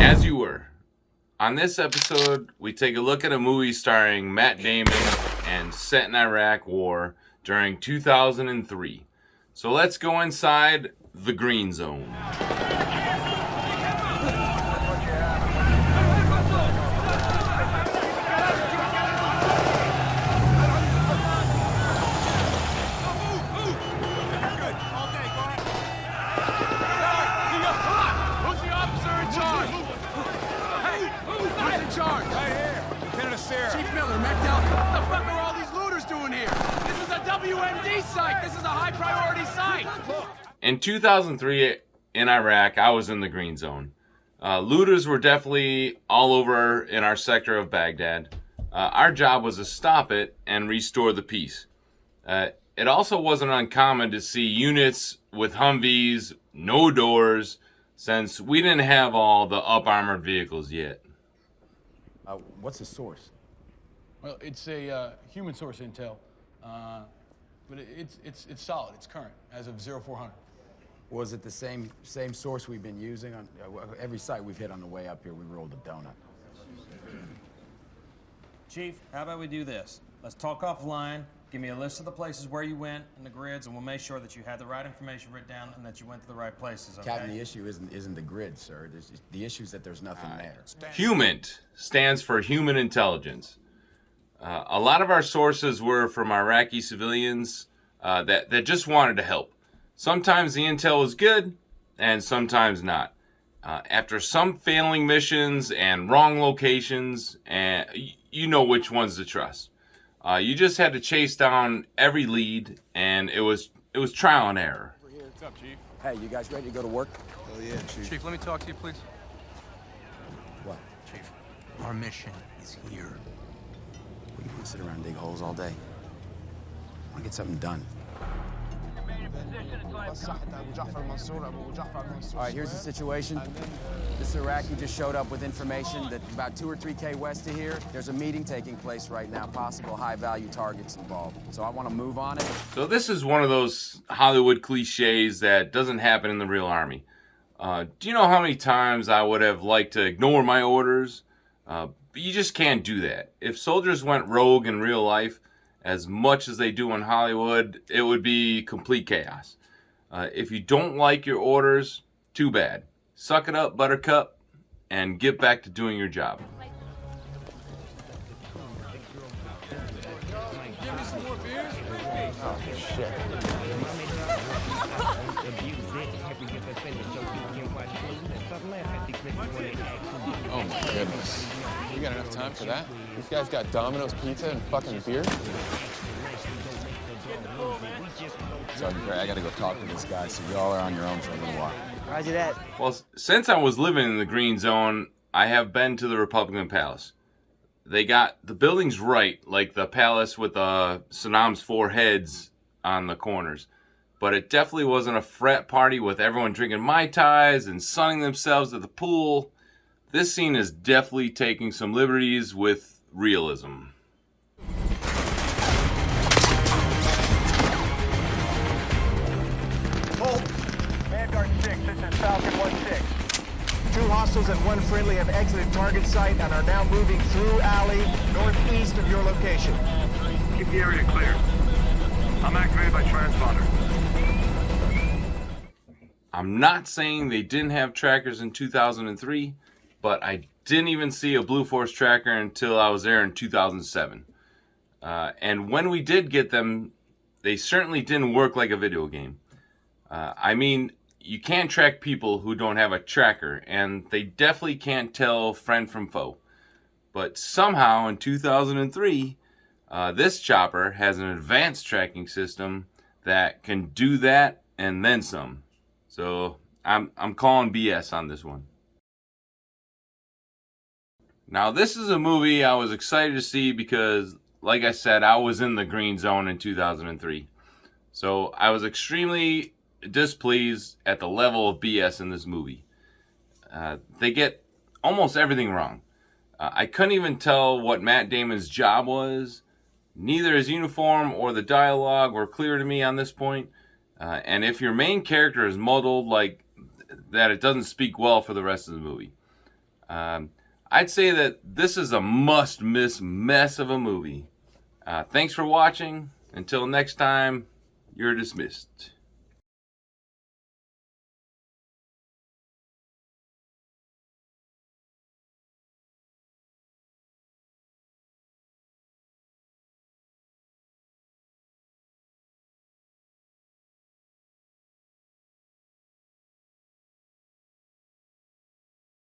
As you were. On this episode, we take a look at a movie starring Matt Damon and set in Iraq War during 2003. So let's go inside the Green Zone. Chief Miller, Matt Damon. What the fuck are all these looters doing here? This is a WMD site. This is a high priority site. In 2003 in Iraq, I was in the Green Zone. Looters were definitely all over in our sector of Baghdad. Our job was to stop it and restore the peace. It also wasn't uncommon to see units with Humvees, no doors, since we didn't have all the up-armored vehicles yet. What's the source? Well, it's a human source intel, but it's solid. It's current as of 0400. Was it the same source we've been using on every site we've hit on the way up here? We rolled a donut. Chief, how about we do this? Let's talk offline. Give me a list of the places where you went and the grids, and we'll make sure that you had the right information written down and that you went to the right places, okay? Captain, the issue isn't the grid, sir. The issue is that there's nothing there. HUMINT stands for Human Intelligence. A lot of our sources were from Iraqi civilians that just wanted to help. Sometimes the intel was good, and sometimes not. After some failing missions and wrong locations, and you know which ones to trust. You just had to chase down every lead, and it was trial and error. What's up, Chief? Hey, you guys ready to go to work? Oh yeah, Chief. Chief, let me talk to you, please. What? Chief, our mission is here. You want to sit around and dig holes all day? I want to get something done. All right, here's the situation. This Iraqi just showed up with information that about 2 or 3K west of here, there's a meeting taking place right now, possible high-value targets involved. So I want to move on it. So this is one of those Hollywood cliches that doesn't happen in the real army. Do you know how many times I would have liked to ignore my orders? But you just can't do that. If soldiers went rogue in real life, as much as they do in Hollywood, it would be complete chaos. If you don't like your orders, too bad. Suck it up, Buttercup, and get back to doing your job. Give me some more beers. Oh, shit. Oh my goodness. We got enough time for that? These guys got Domino's pizza and fucking beer? Sergeant Gray, I gotta go talk to this guy, so y'all are on your own for a little while. Roger that. Well, since I was living in the Green Zone, I have been to the Republican Palace. They got the buildings right, like the palace with Saddam's 4 heads on the corners. But it definitely wasn't a frat party with everyone drinking Mai Tais and sunning themselves at the pool. This scene is definitely taking some liberties with realism. Vanguard 6, this is Falcon 1-6. 2 hostiles and 1 friendly have exited target site and are now moving through alley northeast of your location. Keep the area clear. I'm activated by transponder. I'm not saying they didn't have trackers in 2003, but I didn't even see a Blue Force tracker until I was there in 2007. And when we did get them, they certainly didn't work like a video game. I mean, you can't track people who don't have a tracker, and they definitely can't tell friend from foe. But somehow in 2003, this chopper has an advanced tracking system that can do that and then some. So I'm calling BS on this one. Now this is a movie I was excited to see because, like I said, I was in the Green Zone in 2003. So I was extremely displeased at the level of BS in this movie. They get almost everything wrong. I couldn't even tell what Matt Damon's job was. Neither his uniform or the dialogue were clear to me on this point. And if your main character is muddled like that, it doesn't speak well for the rest of the movie. I'd say that this is a must-miss mess of a movie. Thanks for watching. Until next time, you're dismissed.